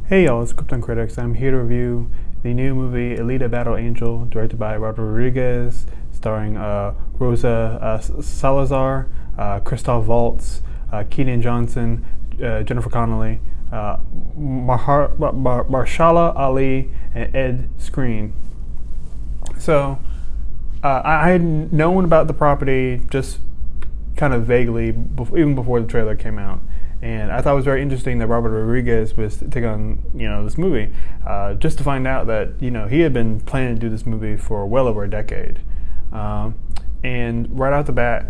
Hey y'all, it's Krypton Critics. I'm here to review the new movie Alita Battle Angel, directed by Robert Rodriguez, starring Rosa Salazar, Christoph Waltz, Keaton Johnson, Jennifer Connelly, Marshala Ali, and Ed Skrein. So, I had known about the property just kind of vaguely, even before the trailer came out. And I thought it was very interesting that Robert Rodriguez was taking on, this movie, just to find out that, he had been planning to do this movie for well over a decade. And right out the bat,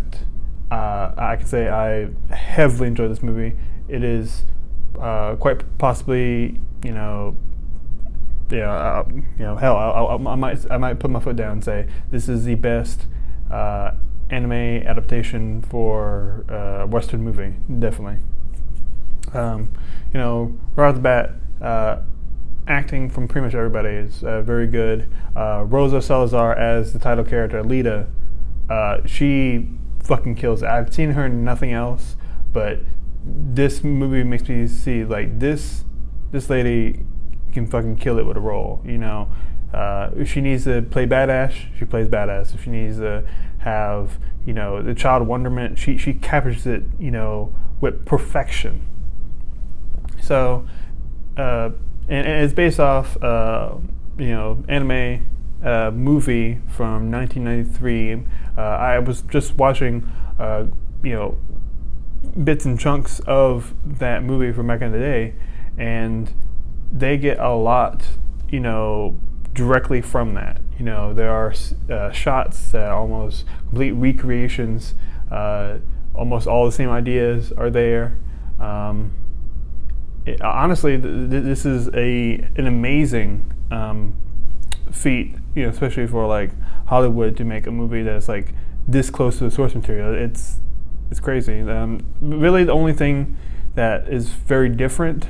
I can say I heavily enjoyed this movie. It is quite possibly, hell, I might put my foot down and say this is the best anime adaptation for a Western movie, definitely. Right off the bat, acting from pretty much everybody is very good. Rosa Salazar as the title character, Alita, she fucking kills it. I've seen her in nothing else, but this movie makes me see like this lady can fucking kill it with a role. If she needs to play badass, she plays badass. If she needs to have the child wonderment, she captures it with perfection. So, and it's based off, anime movie from 1993. I was just watching, bits and chunks of that movie from back in the day, and they get a lot, directly from that. There are shots that are almost complete recreations. Almost all the same ideas are there. Honestly, this is an amazing feat, especially for like Hollywood to make a movie that's like this close to the source material. It's crazy. Really, the only thing that is very different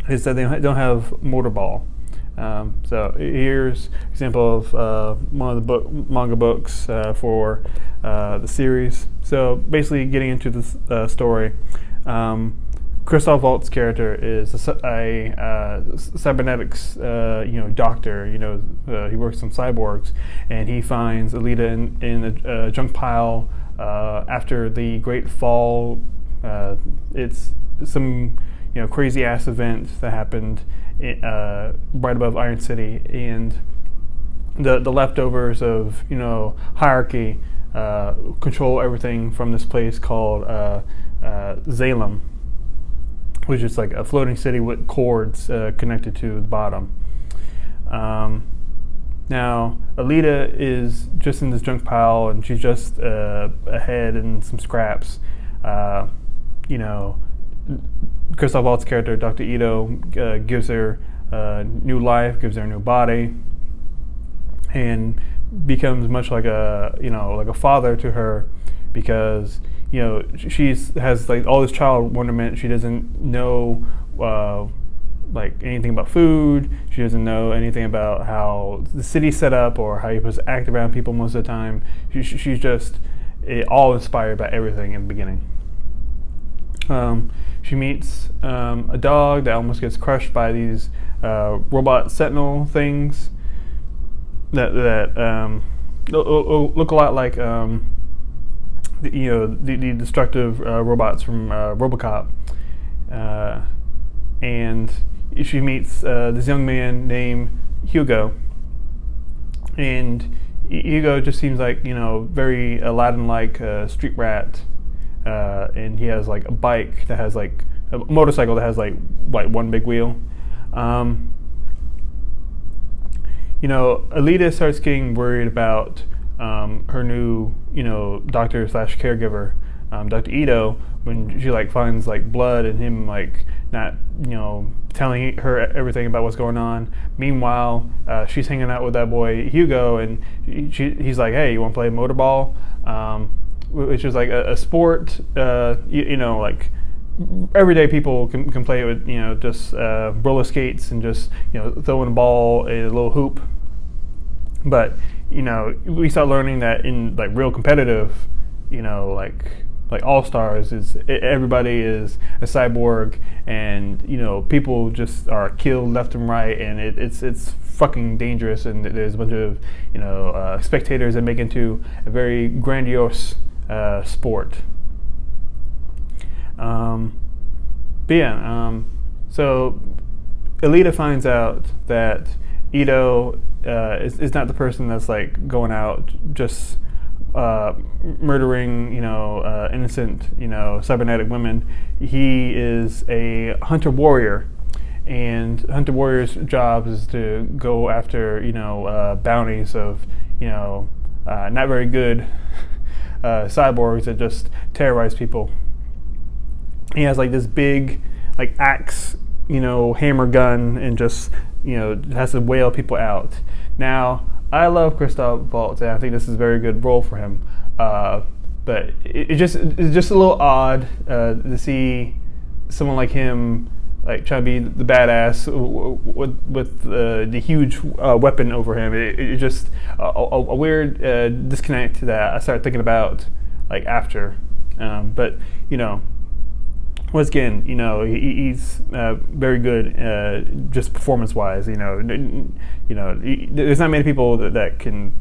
is that they don't have motorball. So here's an example of one of the manga books for the series. So basically, getting into the story. Christoph Waltz's character is a cybernetics, doctor. He works on cyborgs, and he finds Alita in a junk pile after the Great Fall. It's some crazy ass event that happened right above Iron City, and the leftovers of hierarchy control everything from this place called Zalem, which is like a floating city with cords connected to the bottom. Now, Alita is just in this junk pile, and she's just ahead in some scraps. Christoph Waltz's character, Dr. Ito, gives her new life, gives her a new body, and becomes much like a father to her, because she has like all this child wonderment. She doesn't know like anything about food. She doesn't know anything about how the city's set up or how you're supposed to act around people most of the time. She's just all inspired by everything in the beginning. She meets a dog that almost gets crushed by these robot sentinel things that look a lot like the destructive robots from RoboCop, and she meets this young man named Hugo, and Hugo just seems like very Aladdin-like street rat, and he has like a bike that has like a motorcycle that has like one big wheel. Alita starts getting worried about her new, doctor / caregiver, Dr. Ito, when she like finds like blood and him like not, telling her everything about what's going on. Meanwhile, she's hanging out with that boy Hugo, and he's like, "Hey, you want to play motorball?" Which is like a sport, like everyday people can play it with, just roller skates and just throwing a ball in a little hoop. But we start learning that in like real competitive, like like all stars. Everybody is a cyborg, and people just are killed left and right, and it's fucking dangerous. And there's a bunch of spectators that make into a very grandiose sport. So Alita finds out that Ito is not the person that's like going out just murdering innocent cybernetic women. He is a hunter warrior, and hunter warrior's job is to go after bounties of not very good cyborgs that just terrorize people. He has like this big like axe hammer gun, and just has to wail people out. Now, I love Christoph Waltz, and I think this is a very good role for him. But it's just a little odd to see someone like him like trying to be the badass with the huge weapon over him. It's just a weird disconnect that I started thinking about like after. But once again, he's very good, just performance-wise. There's not many people that can,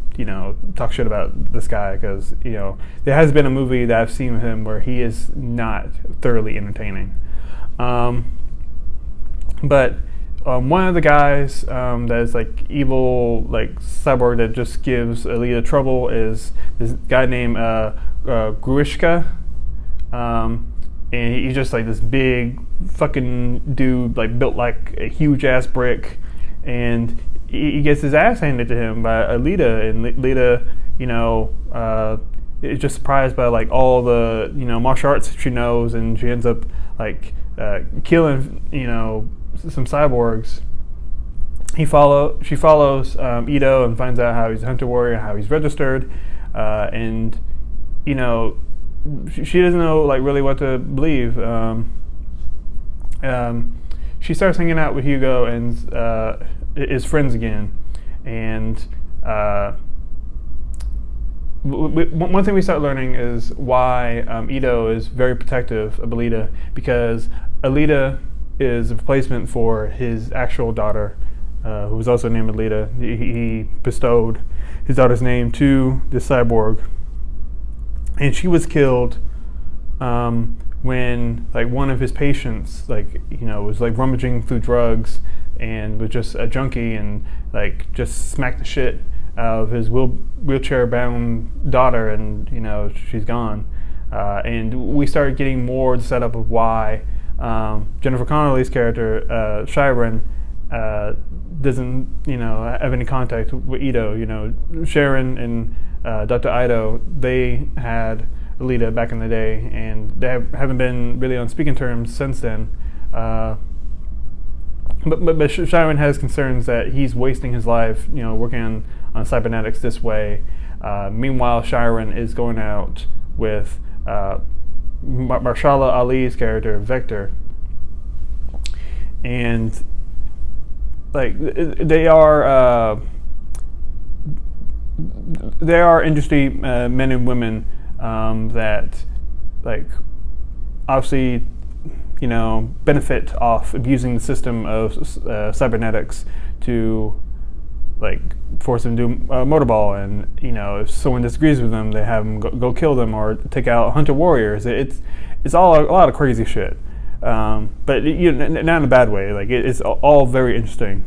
talk shit about this guy, because there has been a movie that I've seen with him where he is not thoroughly entertaining. But one of the guys that is like evil, like cyborg that just gives Alita trouble is this guy named Gruishka. And he's just like this big fucking dude, like built like a huge ass brick, and he gets his ass handed to him by Alita, and Alita, is just surprised by like all the martial arts she knows, and she ends up like killing some cyborgs. She follows Ito and finds out how he's a hunter warrior, how he's registered, and she doesn't know like really what to believe. She starts hanging out with Hugo and is friends again. And one thing we start learning is why Ito is very protective of Alita, because Alita is a replacement for his actual daughter, who was also named Alita. He bestowed his daughter's name to this cyborg. And she was killed when like one of his patients was like rummaging through drugs and was just a junkie, and like just smacked the shit out of his wheelchair bound daughter, and she's gone. And we started getting more the setup of why Jennifer Connelly's character Chiron doesn't have any contact with Ito. Sharon and Dr. Ito, they had Alita back in the day, and they haven't been really on speaking terms since then. But Chiron has concerns that he's wasting his life, working on cybernetics this way. Meanwhile, Chiron is going out with Marshala Ali's character, Vector, and like they are industry men and women that like obviously benefit off abusing the system of cybernetics to like force them to do motorball, and if someone disagrees with them, they have them go kill them or take out hunter warriors. It's all a lot of crazy shit, but not in a bad way. Like it's all very interesting.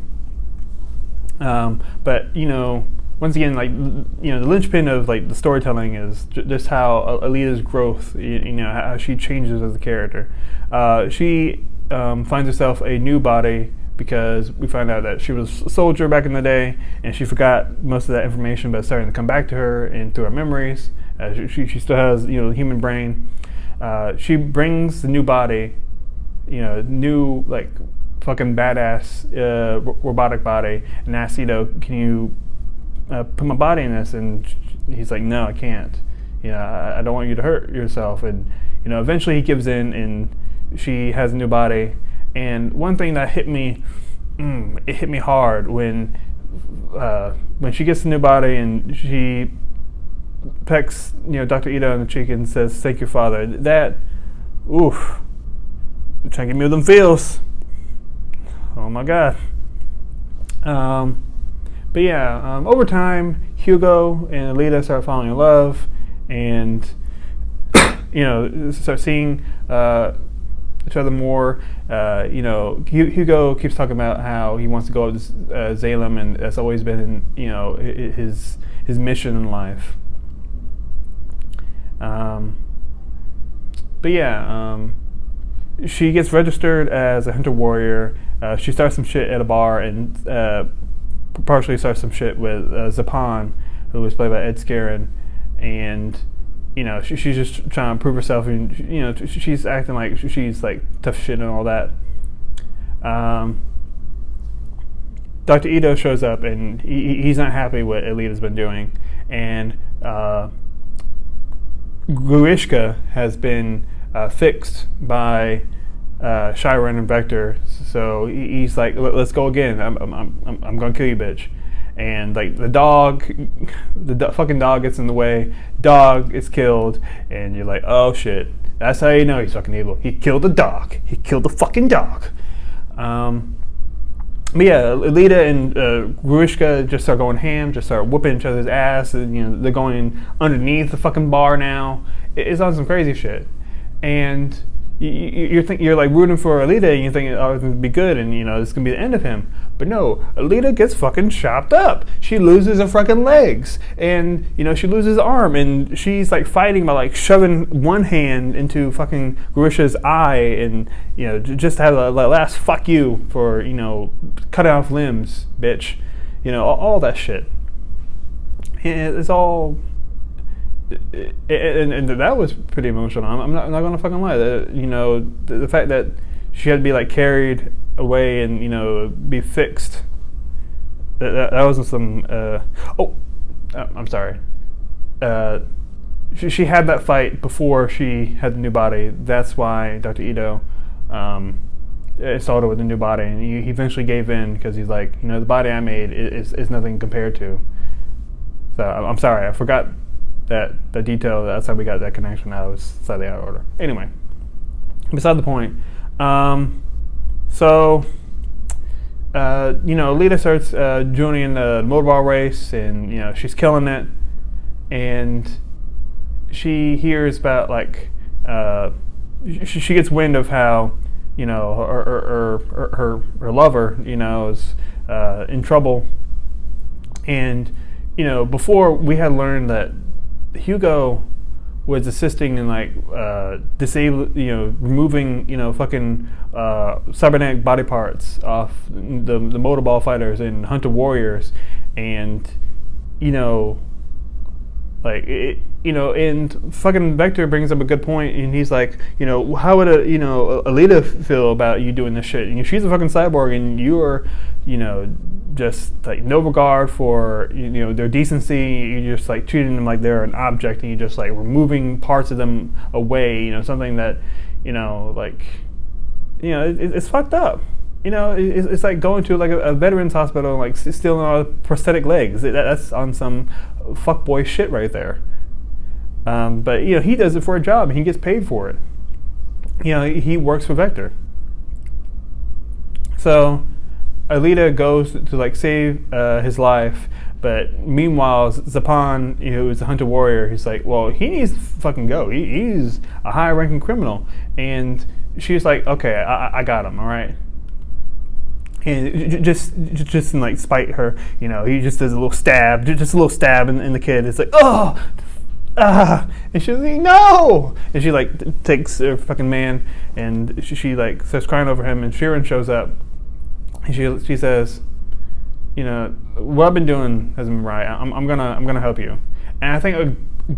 But once again, like the linchpin of like the storytelling is just how Alita's growth, how she changes as a character. She finds herself a new body because we find out that she was a soldier back in the day, and she forgot most of that information, but it's starting to come back to her and through her memories. She still has the human brain. She brings the new body, new like fucking badass robotic body, and asks can you put my body in this? And he's like, no, I can't. I don't want you to hurt yourself. And eventually he gives in, and she has a new body. And one thing that hit me hard when she gets the new body, and she pecks Dr. Ito on the cheek and says, "Thank your father." That, oof, trying to get me with them feels. Oh my god. But yeah, over time, Hugo and Alita start falling in love, and start seeing each other more. Hugo keeps talking about how he wants to go up to Salem, and that's always been his mission in life. But yeah, she gets registered as a hunter warrior. She starts some shit at a bar, and partially starts some shit with Zapan, who was played by Ed Scarin, and she's just trying to prove herself, and she's acting like she's like tough shit and all that. Dr. Ito shows up, and he's not happy with what Alita's been doing, and Gruishka has been fixed by Chiron and Vector, so he's like, "Let's go again. I'm gonna kill you, bitch." And like the fucking dog gets in the way. Dog is killed, and you're like, "Oh shit!" That's how you know he's fucking evil. He killed the dog. He killed the fucking dog. But yeah, Alita and Gruishka just start going ham, just start whooping each other's ass. And, they're going underneath the fucking bar now. It's on some crazy shit, and you're like rooting for Alita, and you're thinking, "Oh, it's gonna be good, and it's gonna be the end of him." But no, Alita gets fucking chopped up. She loses her fucking legs, and she loses her arm, and she's like fighting by like shoving one hand into fucking Gruishka's eye, and just have a last fuck you for cutting off limbs, bitch. All that shit. And it's all. And that was pretty emotional. I'm not gonna fucking lie. The fact that she had to be like carried away and be fixed. That wasn't some. I'm sorry. She had that fight before she had the new body. That's why Dr. Ito installed her with the new body, and he eventually gave in because he's like, the body I made is nothing compared to. So I'm sorry, I forgot that detail. That's how we got that connection. I was slightly out of order. Anyway, beside the point. Alita starts joining the motorball race, and she's killing it. And she hears about like she gets wind of how her lover is in trouble. And before we had learned that Hugo was assisting in like removing fucking cybernetic body parts off the motorball fighters and hunter warriors, and and fucking Vector brings up a good point, and he's like, how would Alita feel about you doing this shit? And she's a fucking cyborg, and you're just like no regard for their decency. You're just like treating them like they're an object, and you're just like removing parts of them away. Something that it's fucked up. It's like going to like a veterans hospital and like stealing all the prosthetic legs. That's on some fuckboy shit right there. But he does it for a job, and he gets paid for it. He works for Vector. So Alita goes to like save his life, but meanwhile Zapan, who's a hunter warrior, he's like, well, he needs to fucking go. He's a high-ranking criminal, and she's like, okay, I got him, all right. And just in like spite her, he just does a little stab, just a little stab in the kid. It's like, oh, and she's like, no, and she like takes her fucking man, and she like starts crying over him, and Sharon shows up, and she says, what I've been doing hasn't been right. I'm gonna help you. And I think a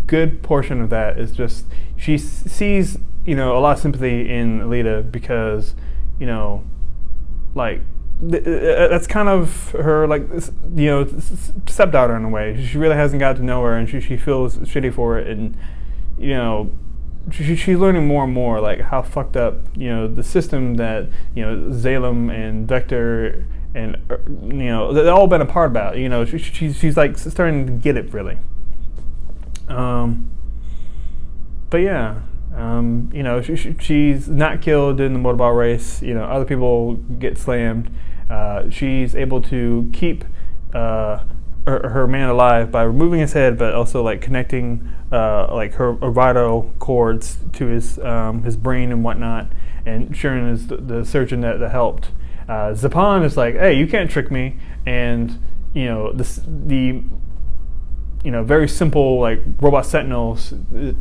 good portion of that is just she sees a lot of sympathy in Alita because that's kind of her stepdaughter in a way. She really hasn't got to know her, and she feels shitty for it, and she's learning more and more like how fucked up the system that Salem and Vector and they've all been a part about. She's like starting to get it really. But yeah, she's not killed in the motorball race. Other people get slammed. She's able to keep her man alive by removing his head, but also like connecting like her vital cords to his brain and whatnot. And Sharon is the surgeon that helped. Zapan is like, hey, you can't trick me. And the very simple like robot sentinels,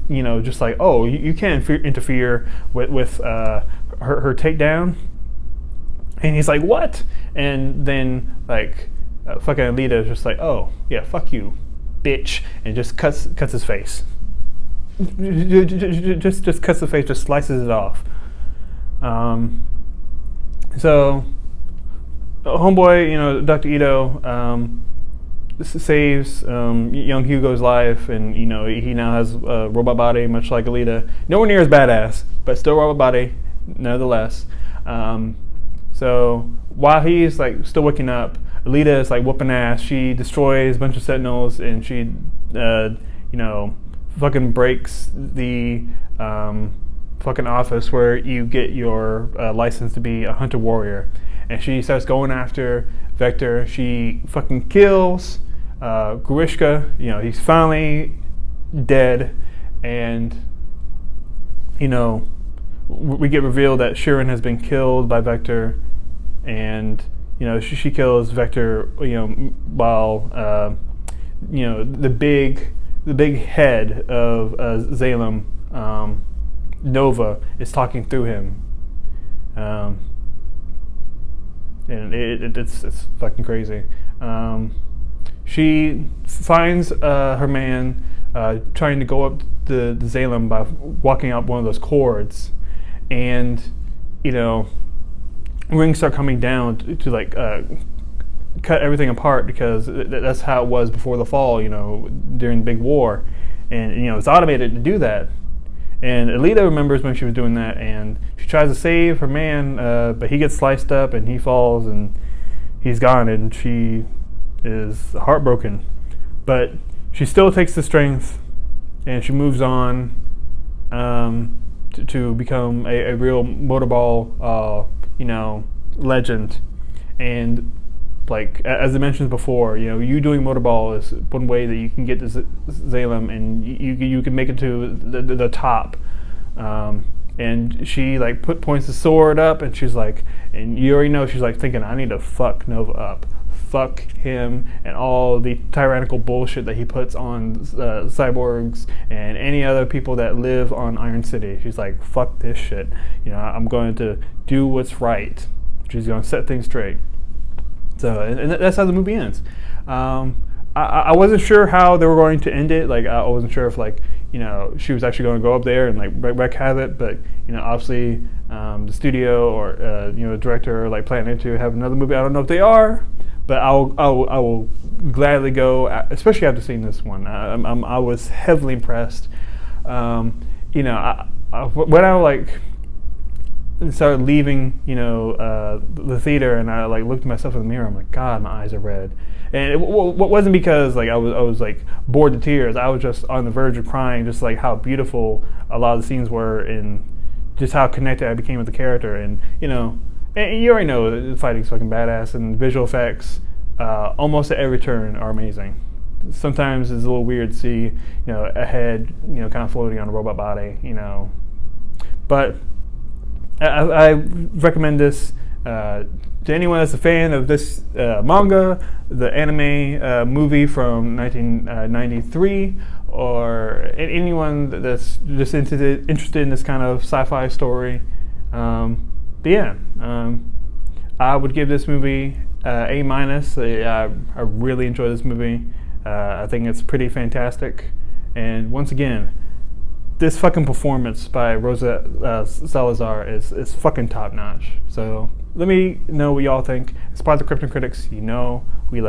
just like, oh, you can't interfere with her takedown. And he's like, what? And then like fucking Alita is just like, oh yeah, fuck you, bitch, and just cuts his face. Just cuts the face, just slices it off. So homeboy, Dr. Ito, saves young Hugo's life, and he now has a robot body, much like Alita. Nowhere near as badass, but still robot body, nonetheless. So while he's like still waking up, Alita is like whooping ass. She destroys a bunch of sentinels, and she, fucking breaks the fucking office where you get your license to be a hunter warrior. And she starts going after Vector. She fucking kills Grishka. He's finally dead, and we get revealed that Sharon has been killed by Vector, and she kills Vector. While the big head of Zalem, Nova, is talking through him. And it's fucking crazy. She finds her man trying to go up the Zalem by walking up one of those cords, and rings start coming down to like cut everything apart, because that's how it was before the fall, during the big war, and it's automated to do that. And Alita remembers when she was doing that, and she tries to save her man, but he gets sliced up and he falls and he's gone, and she is heartbroken. But she still takes the strength, and she moves on to become a real motorball, legend. And like as I mentioned before, you doing motorball is one way that you can get to Zalem, and you can make it to the top. And she like points the sword up, and she's like, and you already know she's like thinking, I need to fuck Nova up, fuck him and all the tyrannical bullshit that he puts on cyborgs and any other people that live on Iron City. She's like, fuck this shit. I'm going to do what's right. She's going to set things straight. So, and that's how the movie ends. I wasn't sure how they were going to end it. Like, I wasn't sure if she was actually going to go up there and like wreak havoc. But obviously, the studio or the director are like planning to have another movie. I don't know if they are, but I will gladly go, especially after seeing this one. I was heavily impressed. When I like started leaving, the theater, and I like looked at myself in the mirror. I'm like, God, my eyes are red. And it wasn't because like I was like bored to tears. I was just on the verge of crying, just like how beautiful a lot of the scenes were, and just how connected I became with the character. And and you already know the fighting's fucking badass, and visual effects almost at every turn are amazing. Sometimes it's a little weird to see a head kind of floating on a robot body, but I recommend this to anyone that's a fan of this manga, the anime movie from 1993, or anyone that's just interested in this kind of sci-fi story. But yeah, I would give this movie A-. I really enjoy this movie. I think it's pretty fantastic. And once again, this fucking performance by Rosa Salazar is fucking top notch. So let me know what y'all think. As part of the Krypton Critics, we love you.